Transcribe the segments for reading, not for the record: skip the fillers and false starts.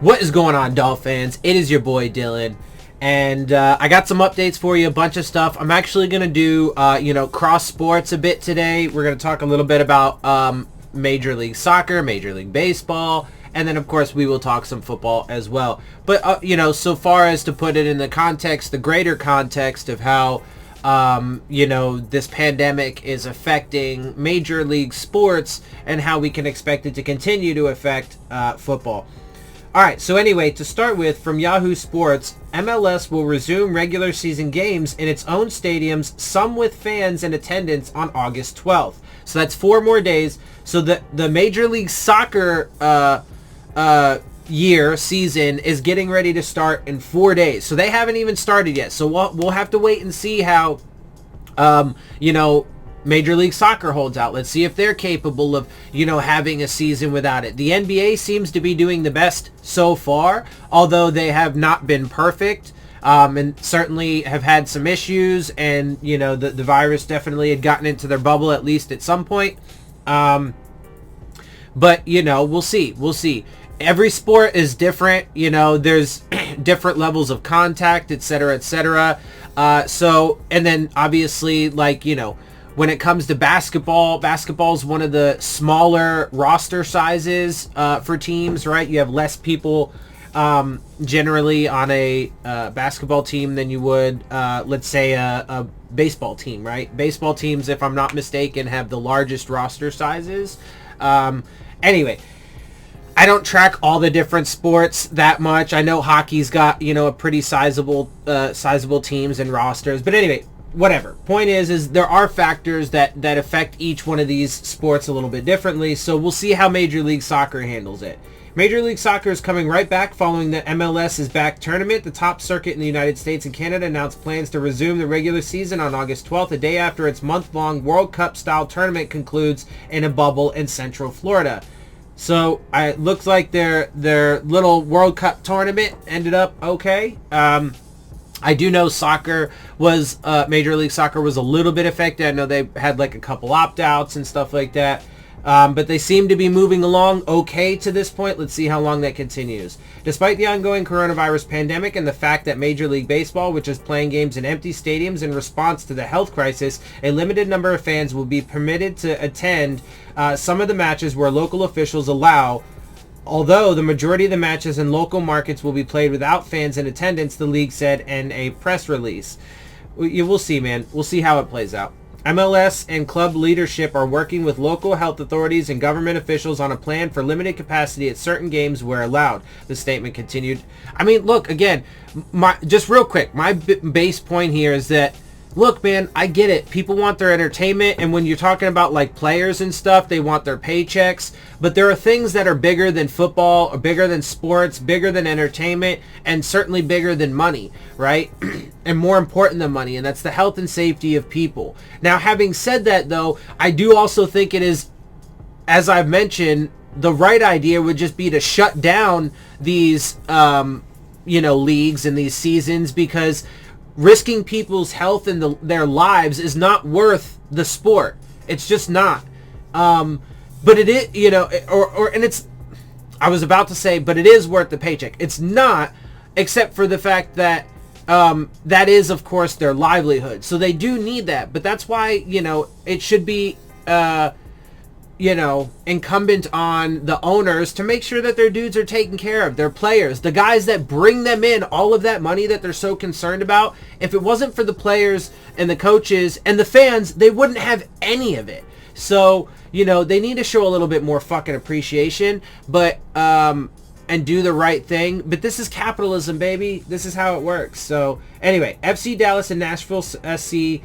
What is going on, Dolphins? It is your boy Dillon, and I got some updates for you, a bunch of stuff. I'm actually going to do, cross sports a bit today. We're going to talk a little bit about Major League Soccer, Major League Baseball, and then, of course, we will talk some football as well. But, so far as to put it in the context, the greater context of how, this pandemic is affecting Major League sports and how we can expect it to continue to affect football. Alright, so anyway, to start with, from Yahoo Sports, MLS will resume regular season games in its own stadiums, some with fans in attendance, on August 12th. So that's 4 more days. So the Major League Soccer season is getting ready to start in 4 days. So they haven't even started yet. So we'll have to wait and see how, Major League Soccer holds out. Let's see if they're capable of, having a season without it. The NBA seems to be doing the best so far, although they have not been perfect, and certainly have had some issues, and, the virus definitely had gotten into their bubble, at least at some point. But, we'll see. We'll see. Every sport is different. There's different levels of contact, etc., etc. And then, obviously, when it comes to basketball is one of the smaller roster sizes for teams, right? You have less people generally on a basketball team than you would, let's say, a baseball team, right? Baseball teams, if I'm not mistaken, have the largest roster sizes. Anyway, I don't track all the different sports that much. I know hockey's got, a pretty sizable teams and rosters. But anyway, whatever. Point is there are factors that affect each one of these sports a little bit differently, so we'll see how Major League Soccer handles it. Major League Soccer is coming right back following the MLS is Back tournament. The top circuit in the United States and Canada announced plans to resume the regular season on August 12th, a day after its month-long World Cup-style tournament concludes in a bubble in Central Florida. So it looks like their little World Cup tournament ended up okay. I do know Major League Soccer was a little bit affected. I know they had a couple opt-outs and stuff like that. But they seem to be moving along okay to this point. Let's see how long that continues. Despite the ongoing coronavirus pandemic and the fact that Major League Baseball, which is playing games in empty stadiums in response to the health crisis, a limited number of fans will be permitted to attend some of the matches where local officials allow. Although the majority of the matches in local markets will be played without fans in attendance, the league said in a press release. We'll see, man. We'll see how it plays out. MLS and club leadership are working with local health authorities and government officials on a plan for limited capacity at certain games where allowed, the statement continued. I mean, look, again, just real quick, my base point here is that, look, man, I get it. People want their entertainment, and when you're talking about players and stuff, they want their paychecks. But there are things that are bigger than football, or bigger than sports, bigger than entertainment, and certainly bigger than money, right? And more important than money, and that's the health and safety of people. Now, having said that, though, I do also think it is, as I've mentioned, the right idea would just be to shut down these, leagues and these seasons, because risking people's health and their lives is not worth the sport. It's just not. But it is, and it's, I was about to say, but it is worth the paycheck. It's not, except for the fact that that is, of course, their livelihood. So they do need that. But that's why, it should be, incumbent on the owners to make sure that their dudes are taken care of, their players, the guys that bring them in, all of that money that they're so concerned about. If it wasn't for the players and the coaches and the fans, they wouldn't have any of it. So, they need to show a little bit more fucking appreciation, but, and do the right thing. But this is capitalism, baby. This is how it works. So, anyway, FC Dallas and Nashville SC,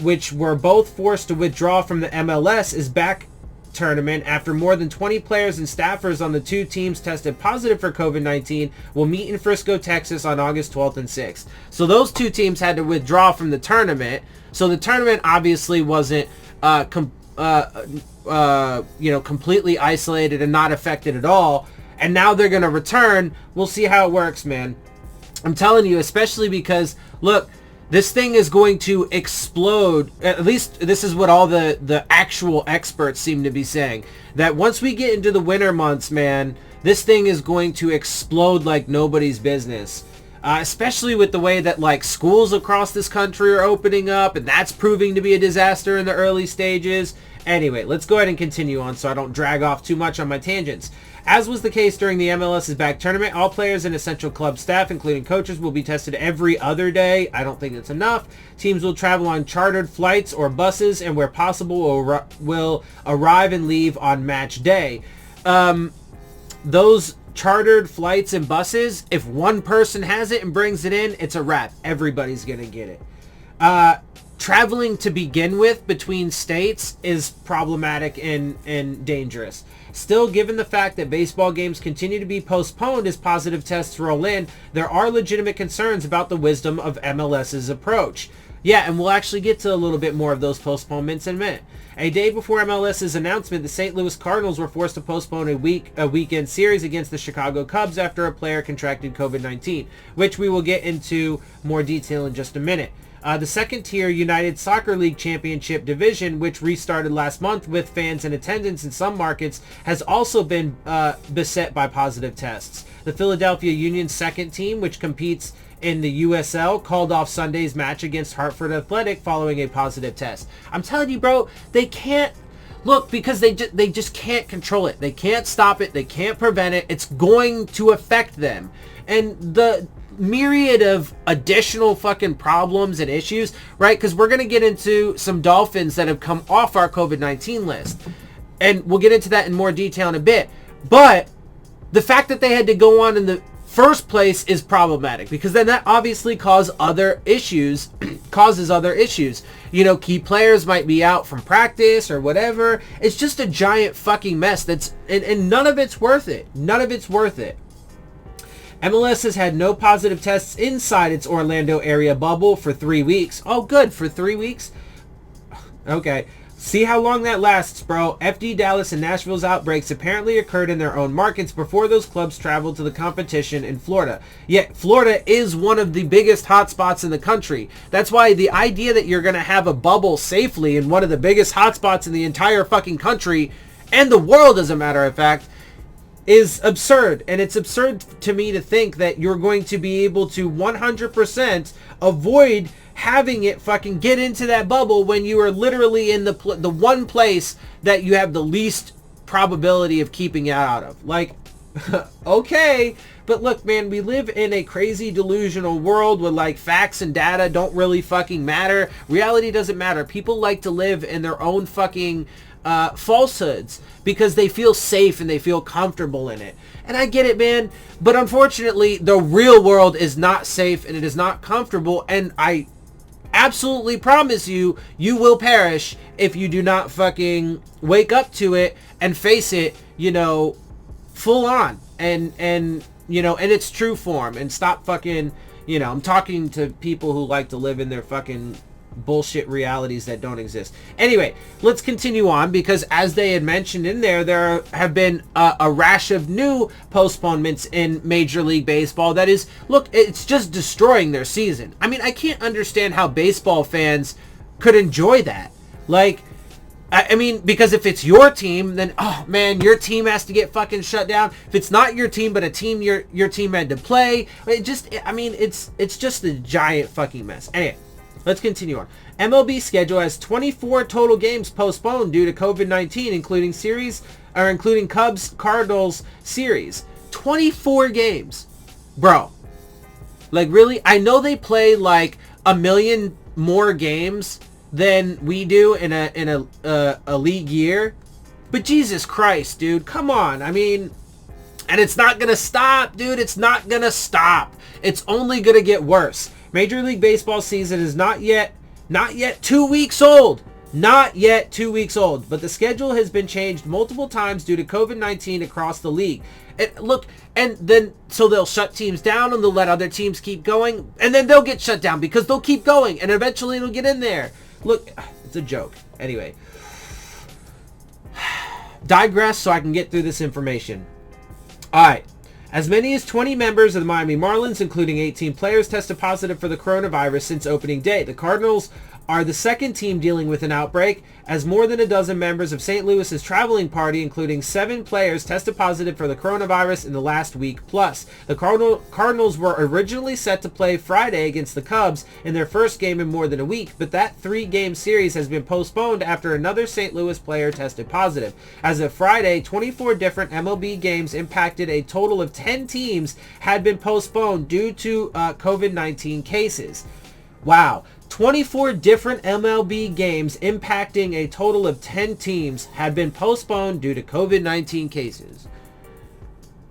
which were both forced to withdraw from the MLS is back tournament after more than 20 players and staffers on the two teams tested positive for COVID-19, will meet in Frisco, Texas on August 12th and 6th. So those two teams had to withdraw from the tournament. So the tournament obviously wasn't completely isolated and not affected at all. And now they're going to return. We'll see how it works, man. I'm telling you, especially because, look, this thing is going to explode. At least this is what all the actual experts seem to be saying. That once we get into the winter months, man, this thing is going to explode like nobody's business. Especially with the way that like schools across this country are opening up, and that's proving to be a disaster in the early stages. Anyway, let's go ahead and continue on so I don't drag off too much on my tangents. As was the case during the MLS's back tournament, all players and essential club staff, including coaches, will be tested every other day. I don't think it's enough. Teams will travel on chartered flights or buses, and where possible will arrive and leave on match day. Those chartered flights and buses, if one person has it and brings it in, it's a wrap. Everybody's gonna get it. Traveling to begin with between states is problematic and dangerous. Still, given the fact that baseball games continue to be postponed as positive tests roll in, there are legitimate concerns about the wisdom of MLS's approach. Yeah, and we'll actually get to a little bit more of those postponements in a minute. A day before MLS's announcement, the St. Louis Cardinals were forced to postpone a weekend series against the Chicago Cubs after a player contracted COVID-19, which we will get into more detail in just a minute. The second-tier United Soccer League Championship division, which restarted last month with fans in attendance in some markets, has also been beset by positive tests. The Philadelphia Union's second team, which competes in the USL, called off Sunday's match against Hartford Athletic following a positive test. I'm telling you, bro, they can't look because they just can't control it. They can't stop it. They can't prevent it. It's going to affect them. And the myriad of additional fucking problems and issues, right? Because we're going to get into some Dolphins that have come off our COVID-19 list. And we'll get into that in more detail in a bit. But the fact that they had to go on in the first place is problematic, because then that obviously causes other issues. You know, key players might be out from practice or whatever. It's just a giant fucking mess and none of it's worth it. None of it's worth it. MLS has had no positive tests inside its Orlando area bubble for 3 weeks. Oh, good. For 3 weeks? Okay. See how long that lasts, bro. FD Dallas and Nashville's outbreaks apparently occurred in their own markets before those clubs traveled to the competition in Florida. Yet, Florida is one of the biggest hotspots in the country. That's why the idea that you're going to have a bubble safely in one of the biggest hotspots in the entire fucking country, and the world as a matter of fact, is absurd. And it's absurd to me to think that you're going to be able to 100% avoid having it fucking get into that bubble when you are literally in the one place that you have the least probability of keeping it out of. Like, okay, but look, man, we live in a crazy delusional world where like facts and data don't really fucking matter. Reality doesn't matter. People like to live in their own fucking falsehoods because they feel safe and they feel comfortable in it. And I get it, man, but unfortunately the real world is not safe and it is not comfortable, and I absolutely promise you, you will perish if you do not fucking wake up to it and face it, you know, full on and you know, in its true form, and stop fucking, you know, I'm talking to people who like to live in their fucking bullshit realities that don't exist. Anyway, let's continue on, because as they had mentioned in there have been a rash of new postponements in Major League Baseball that is, look, it's just destroying their season. I mean, I can't understand how baseball fans could enjoy that. Like, I mean, because if it's your team, then, oh man, your team has to get fucking shut down. If it's not your team, but a team your team had to play, it's just a giant fucking mess. Anyway, let's continue on. MLB schedule has 24 total games postponed due to COVID-19, including Cubs-Cardinals series. 24 games. Bro. Like, really? I know they play like a million more games than we do in a league year. But Jesus Christ, dude. Come on. I mean, and it's not going to stop, dude. It's not going to stop. It's only going to get worse. Major League Baseball season is not yet 2 weeks old. Not yet 2 weeks old. But the schedule has been changed multiple times due to COVID-19 across the league. And look, and then, so they'll shut teams down and they'll let other teams keep going. And then they'll get shut down because they'll keep going. And eventually it'll get in there. Look, it's a joke. Anyway. Digress so I can get through this information. Alright. As many as 20 members of the Miami Marlins, including 18 players, tested positive for the coronavirus since opening day. The Cardinals are the second team dealing with an outbreak, as more than a dozen members of St. Louis's traveling party, including 7 players, tested positive for the coronavirus in the last week plus. The Cardinals were originally set to play Friday against the Cubs in their first game in more than a week, but that 3-game series has been postponed after another St. Louis player tested positive. As of Friday, 24 different MLB games impacted a total of 10 teams had been postponed due to COVID-19 cases. Wow. 24 different MLB games impacting a total of 10 teams had been postponed due to COVID-19 cases.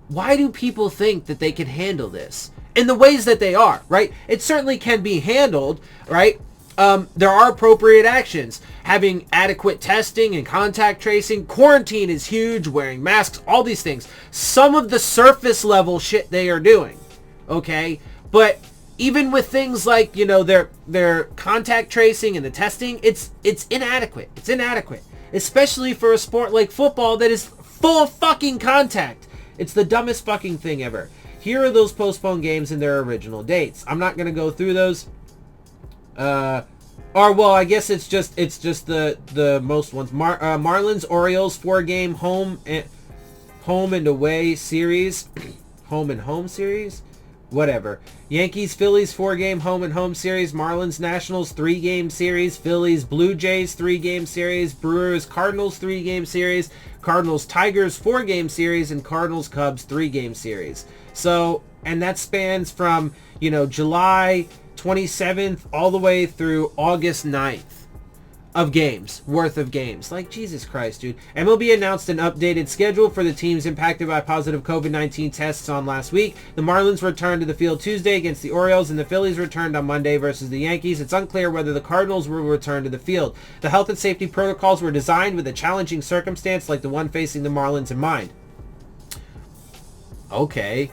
Why do people think that they can handle this in the ways that they are, right? It certainly can be handled, right? There are appropriate actions. Having adequate testing and contact tracing. Quarantine is huge. Wearing masks. All these things. Some of the surface level shit they are doing. Okay? But even with things like, you know, their contact tracing and the testing, it's inadequate. It's inadequate. Especially for a sport like football that is full of fucking contact. It's the dumbest fucking thing ever. Here are those postponed games and their original dates. I'm not going to go through those. Or well, I guess it's just the most ones. Marlins Orioles 4-game home and away series. Home and home series? Whatever. Yankees Phillies 4-game home and home series. Marlins Nationals 3-game series. Phillies Blue Jays 3-game series. Brewers Cardinals 3-game series. Cardinals Tigers 4-game series, and Cardinals Cubs 3-game series. So, and that spans from, you know, July 27th all the way through August 9th of games, worth of games. Like, Jesus Christ, dude. MLB announced an updated schedule for the teams impacted by positive COVID-19 tests on last week. The Marlins returned to the field Tuesday against the Orioles, and the Phillies returned on Monday versus the Yankees. It's unclear whether the Cardinals will return to the field. The health and safety protocols were designed with a challenging circumstance like the one facing the Marlins in mind. Okay.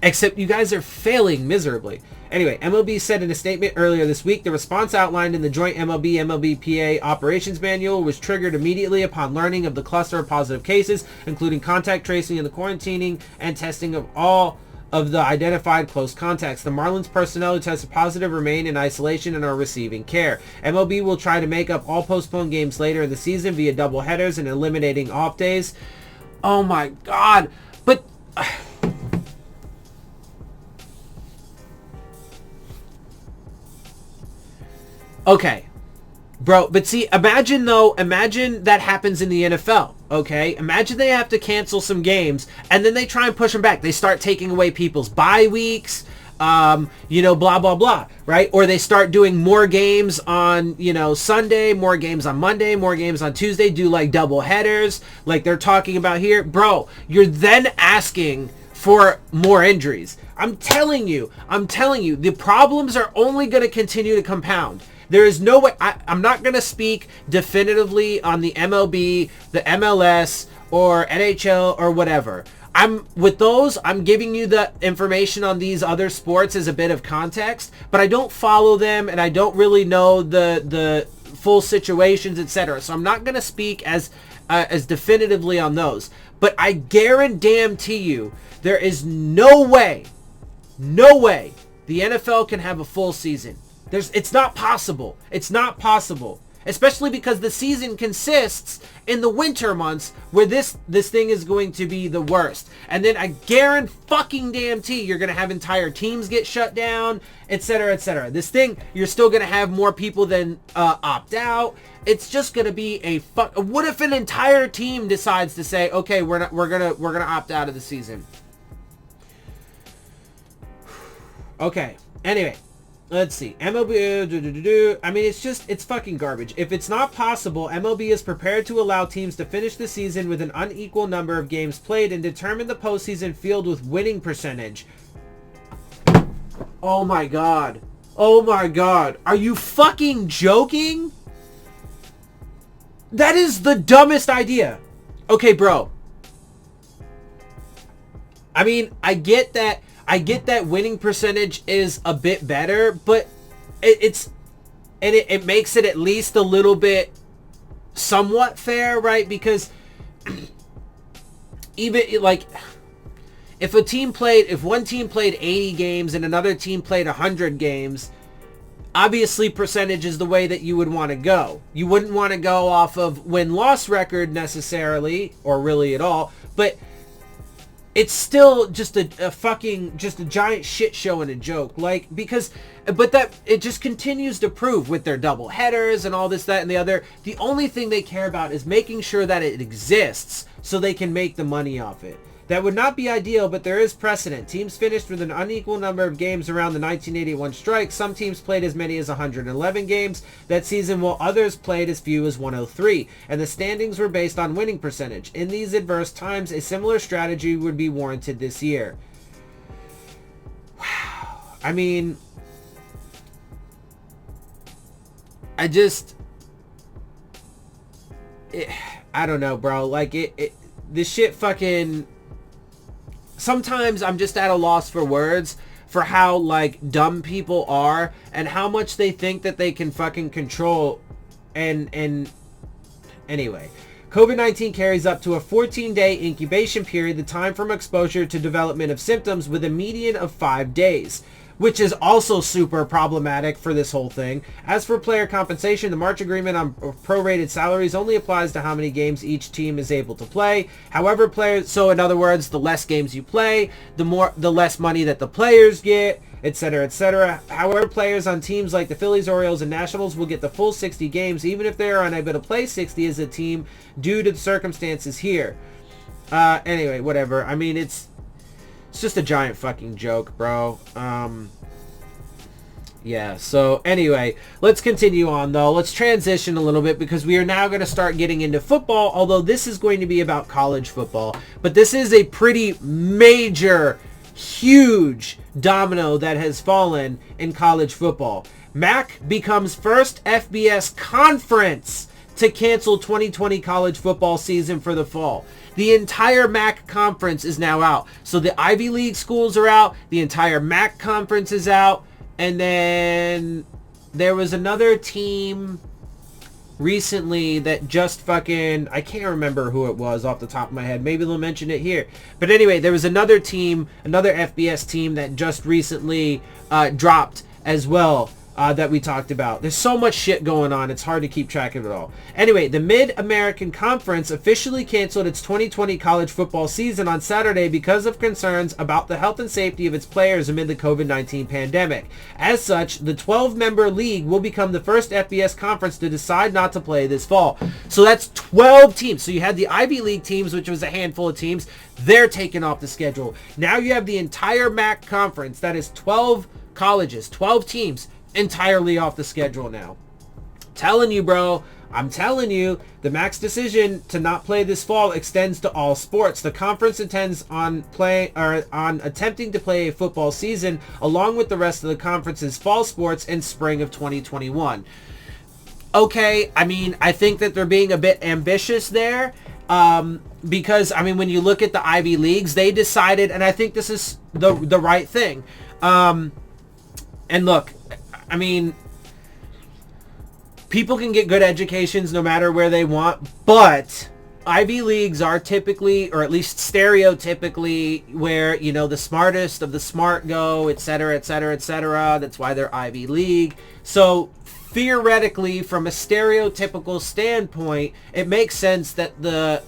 Except you guys are failing miserably. Anyway, MLB said in a statement earlier this week, the response outlined in the joint MLB-MLBPA operations manual was triggered immediately upon learning of the cluster of positive cases, including contact tracing and the quarantining and testing of all of the identified close contacts. The Marlins personnel who tested positive remain in isolation and are receiving care. MLB will try to make up all postponed games later in the season via doubleheaders and eliminating off days. Oh my God. But... okay, bro, but see, imagine that happens in the NFL, okay? Imagine they have to cancel some games, and then they try and push them back. They start taking away people's bye weeks, you know, blah, blah, blah, right? Or they start doing more games on, you know, Sunday, more games on Monday, more games on Tuesday, do like double headers, like they're talking about here. Bro, you're then asking for more injuries. I'm telling you, the problems are only going to continue to compound. There is no way, I'm not going to speak definitively on the MLB, the MLS, or NHL, or whatever. I'm giving you the information on these other sports as a bit of context, but I don't follow them, and I don't really know the full situations, etc. So I'm not going to speak as definitively on those. But I guarantee you, there is no way the NFL can have a full season. It's not possible. It's not possible. Especially because the season consists in the winter months where this thing is going to be the worst. And then I guarantee you're going to have entire teams get shut down, etc., etc. This thing, you're still going to have more people than opt out. It's just going to be what if an entire team decides to say, okay, we're going to opt out of the season. Okay. Anyway, let's see. MLB, I mean, it's fucking garbage. If it's not possible, MLB is prepared to allow teams to finish the season with an unequal number of games played and determine the postseason field with winning percentage. Oh my God. Oh my God. Are you fucking joking? That is the dumbest idea. Okay, bro. I mean, I get that winning percentage is a bit better, but it makes it at least a little bit somewhat fair, right? Because even like if one team played 80 games and another team played 100 games, obviously percentage is the way that you would want to go. You wouldn't want to go off of win-loss record necessarily, or really at all, but it's still just a fucking, just a giant shit show and a joke. Like, because, but that, it just continues to prove with their double headers and all this, that, and the other. The only thing they care about is making sure that it exists so they can make the money off it. That would not be ideal, but there is precedent. Teams finished with an unequal number of games around the 1981 strike. Some teams played as many as 111 games that season, while others played as few as 103, and the standings were based on winning percentage. In these adverse times, a similar strategy would be warranted this year. Wow. I mean, I don't know, bro. Like, this shit fucking... Sometimes I'm just at a loss for words for how, like, dumb people are and how much they think that they can fucking control. And anyway, COVID-19 carries up to a 14-day incubation period, the time from exposure to development of symptoms, with a median of 5 days, which is also super problematic for this whole thing. As for player compensation, the March agreement on prorated salaries only applies to how many games each team is able to play. However, players, so in other words, the less games you play, the less money that the players get, etc., etc. However, players on teams like the Phillies, Orioles, and Nationals will get the full 60 games, even if they are unable to play 60 as a team due to the circumstances here. Anyway, whatever. I mean, it's just a giant fucking joke, bro. Yeah, so anyway, let's continue on, though. Let's transition a little bit because we are now going to start getting into football, although this is going to be about college football. But this is a pretty major, huge domino that has fallen in college football. MAC becomes first FBS conference to cancel 2020 college football season for the fall. The entire MAC conference is now out. So the Ivy League schools are out. The entire MAC conference is out. And then there was another team recently that just fucking, I can't remember who it was off the top of my head. Maybe they'll mention it here. But anyway, there was another team, another FBS team that just recently dropped as well. That we talked about. There's so much shit going on, it's hard to keep track of it all. Anyway, the Mid-American Conference officially canceled its 2020 college football season on Saturday because of concerns about the health and safety of its players amid the COVID-19 pandemic. As such, the 12-member league will become the first FBS conference to decide not to play this fall. So that's 12 teams. So you had the Ivy League teams, which was a handful of teams. They're taken off the schedule. Now you have the entire MAC conference. That is 12 colleges, 12 teams, entirely off the schedule now. Telling you, bro, I'm telling you, the MAC's decision to not play this fall extends to all sports. The conference intends on attempting to play a football season along with the rest of the conference's fall sports in spring of 2021. Okay, I mean, I think that they're being a bit ambitious there. Because, I mean, when you look at the Ivy Leagues, they decided, and I think this is the right thing. And look, I mean, people can get good educations no matter where they want, but Ivy Leagues are typically, or at least stereotypically, where, you know, the smartest of the smart go, etc., etc., etc. That's why they're Ivy League. So theoretically, from a stereotypical standpoint, it makes sense that the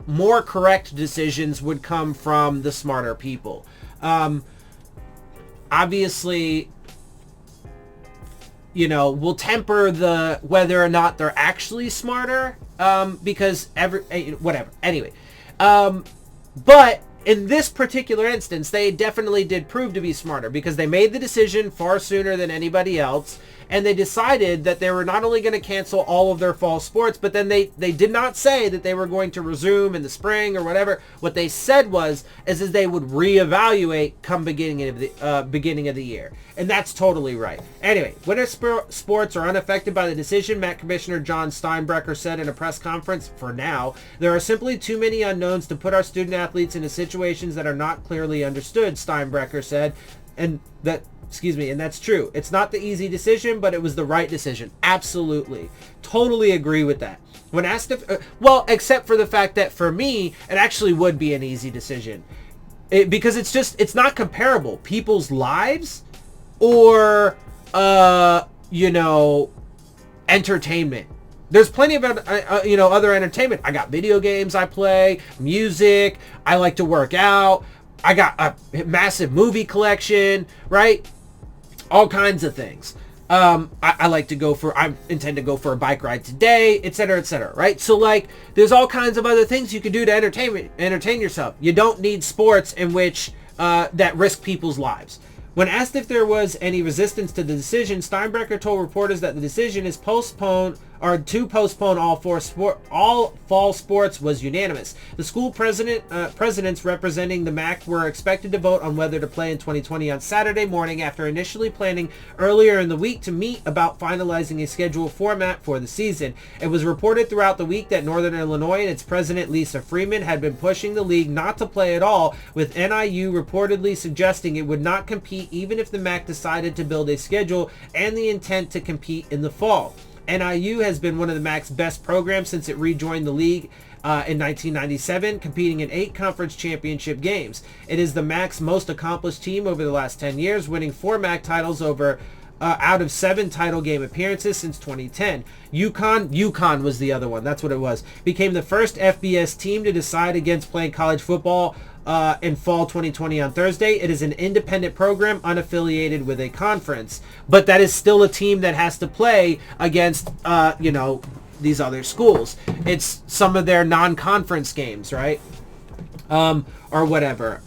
more correct decisions would come from the smarter people. Obviously, you know, we'll temper the whether or not they're actually smarter, because whatever. Anyway, but in this particular instance, they definitely did prove to be smarter because they made the decision far sooner than anybody else, and they decided that they were not only going to cancel all of their fall sports, but then they did not say that they were going to resume in the spring or whatever. What they said was they would reevaluate come beginning of the year, and that's totally right. Anyway, winter sports are unaffected by the decision, MAC Commissioner John Steinbrecher said in a press conference. For now, there are simply too many unknowns to put our student athletes into situations that are not clearly understood, Steinbrecher said, and that's true. It's not the easy decision, but it was the right decision. Absolutely. Totally agree with that. When asked if, well, except for the fact that for me, it actually would be an easy decision. Because it's not comparable. People's lives or, entertainment. There's plenty of, other entertainment. I got video games I play, music, I like to work out, I got a massive movie collection, right? All kinds of things. I intend to go for a bike ride today, etc., right? So like, there's all kinds of other things you can do to entertain yourself. You don't need sports in which that risk people's lives. When asked if there was any resistance to the decision, Steinbrecher told reporters that the decision is to postpone all fall sports was unanimous. The school presidents representing the MAC were expected to vote on whether to play in 2020 on Saturday morning after initially planning earlier in the week to meet about finalizing a schedule format for the season. It was reported throughout the week that Northern Illinois and its president Lisa Freeman had been pushing the league not to play at all, with NIU reportedly suggesting it would not compete even if the MAC decided to build a schedule and the intent to compete in the fall. NIU has been one of the MAC's best programs since it rejoined the league in 1997, competing in 8 conference championship games. It is the MAC's most accomplished team over the last 10 years, winning 4 MAC titles out of 7 title game appearances since 2010. UConn was the other one. That's what it was. Became the first FBS team to decide against playing college football in fall 2020 on Thursday. It is an independent program unaffiliated with a conference, but that is still a team that has to play against these other schools. It's some of their non-conference games, right? Or whatever.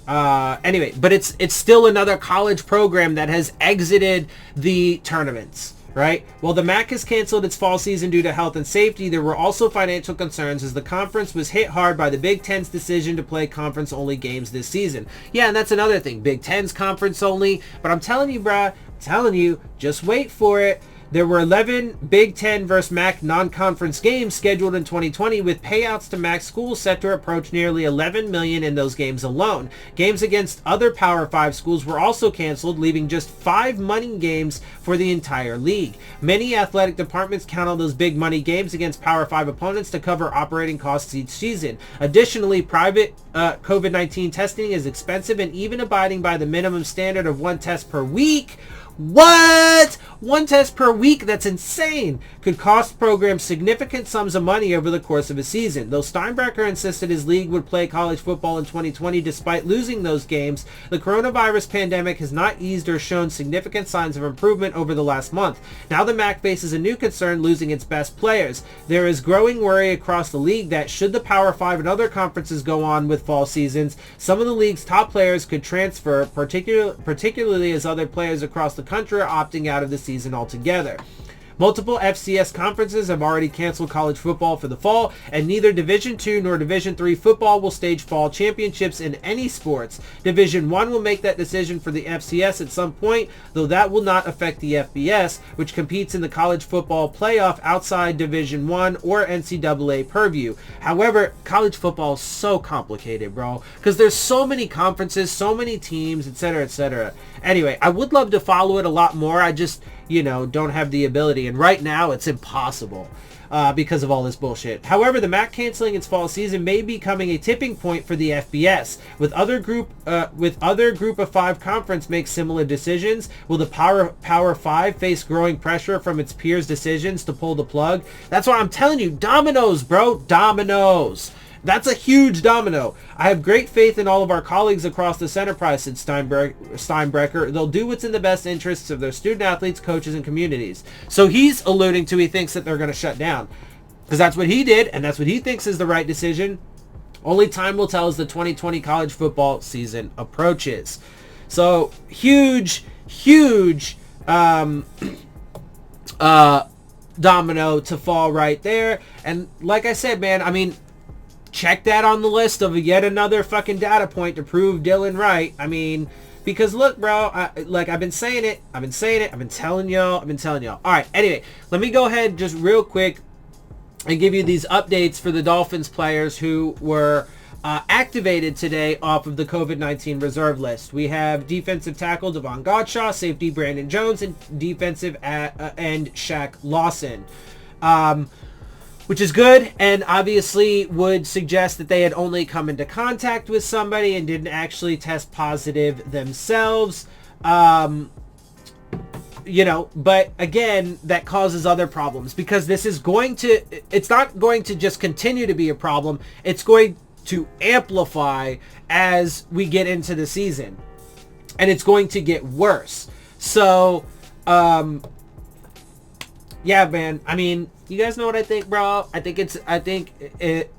Anyway, but it's still another college program that has exited the tournaments, right? Well, the MAC has canceled its fall season due to health and safety. There were also financial concerns as the conference was hit hard by the Big Ten's decision to play conference-only games this season. Yeah, and that's another thing. Big Ten's conference-only. But I'm telling you, just wait for it. There were 11 Big Ten versus MAC non-conference games scheduled in 2020, with payouts to MAC schools set to approach nearly $11 million in those games alone. Games against other Power 5 schools were also canceled, leaving just 5 money games for the entire league. Many athletic departments count on those big money games against Power 5 opponents to cover operating costs each season. Additionally, private COVID-19 testing is expensive, and even abiding by the minimum standard of 1 test per week. What? 1 test per week? That's insane. Could cost programs significant sums of money over the course of a season. Though Steinbrecher insisted his league would play college football in 2020 despite losing those games, the coronavirus pandemic has not eased or shown significant signs of improvement over the last month. Now the MAC faces a new concern, losing its best players. There is growing worry across the league that should the Power 5 and other conferences go on with fall seasons, some of the league's top players could transfer, particularly as other players across the country are opting out of the season altogether. Multiple FCS conferences have already canceled college football for the fall, and neither Division II nor Division III football will stage fall championships in any sports. Division I will make that decision for the FCS at some point, though that will not affect the FBS, which competes in the college football playoff outside Division I or NCAA purview. However, college football is so complicated, bro, because there's so many conferences, so many teams, etc., etc. Anyway, I would love to follow it a lot more. I just don't have the ability, and right now it's impossible because of all this bullshit. However, the MAC canceling its fall season may be becoming a tipping point for the FBS. With other group of 5 conference make similar decisions, will the Power 5 face growing pressure from its peers' decisions to pull the plug? That's why I'm telling you, dominoes, bro, dominoes. That's a huge domino. I have great faith in all of our colleagues across this enterprise, said Steinbrecher. They'll do what's in the best interests of their student athletes, coaches, and communities. So he's alluding to he thinks that they're going to shut down. Because that's what he did, and that's what he thinks is the right decision. Only time will tell as the 2020 college football season approaches. So huge domino to fall right there. And like I said, man, I mean, check that on the list of yet another fucking data point to prove Dillon right. I mean, because look, bro, I've been saying it. I've been telling y'all. All right, anyway, let me go ahead just real quick and give you these updates for the Dolphins players who were activated today off of the COVID-19 reserve list. We have defensive tackle Devon Godshaw, safety Brandon Jones, and defensive end Shaq Lawson. Which is good, and obviously would suggest that they had only come into contact with somebody and didn't actually test positive themselves. but again, that causes other problems, because it's not going to just continue to be a problem. It's going to amplify as we get into the season, and it's going to get worse. So, yeah, man. I mean, you guys know what I think, bro. I think it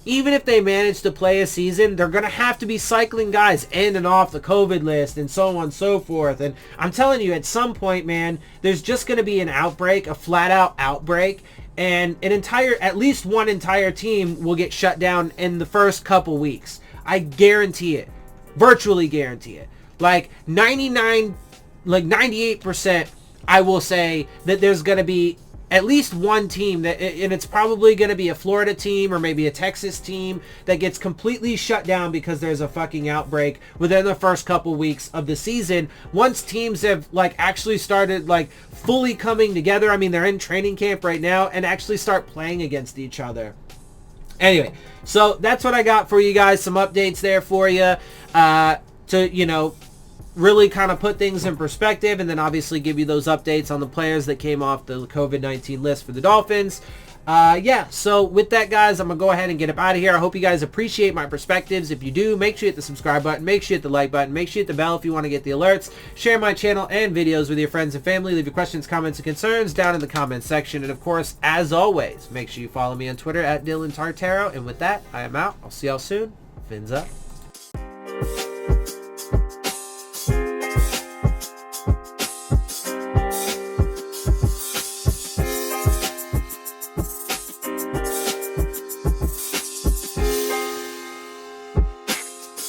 even if they manage to play a season, they're going to have to be cycling guys in and off the COVID list and so on and so forth. And I'm telling you, at some point, man, there's just going to be an outbreak, a flat-out outbreak, and at least one entire team will get shut down in the first couple weeks. I guarantee it. Virtually guarantee it. Like 98%, I will say that there's going to be at least one team and it's probably going to be a Florida team or maybe a Texas team that gets completely shut down because there's a fucking outbreak within the first couple weeks of the season. Once teams have actually started fully coming together, I mean, they're in training camp right now, and actually start playing against each other. Anyway, so that's what I got for you guys. Some updates there for you to, really kind of put things in perspective, and then obviously give you those updates on the players that came off the COVID-19 list for the Dolphins. Yeah, so with that, guys, I'm going to go ahead and get up out of here. I hope you guys appreciate my perspectives. If you do, make sure you hit the subscribe button, make sure you hit the like button, make sure you hit the bell if you want to get the alerts. Share my channel and videos with your friends and family. Leave your questions, comments, and concerns down in the comments section. And of course, as always, make sure you follow me on Twitter at Dillon Tartaro. And with that, I am out. I'll see y'all soon. Fins up.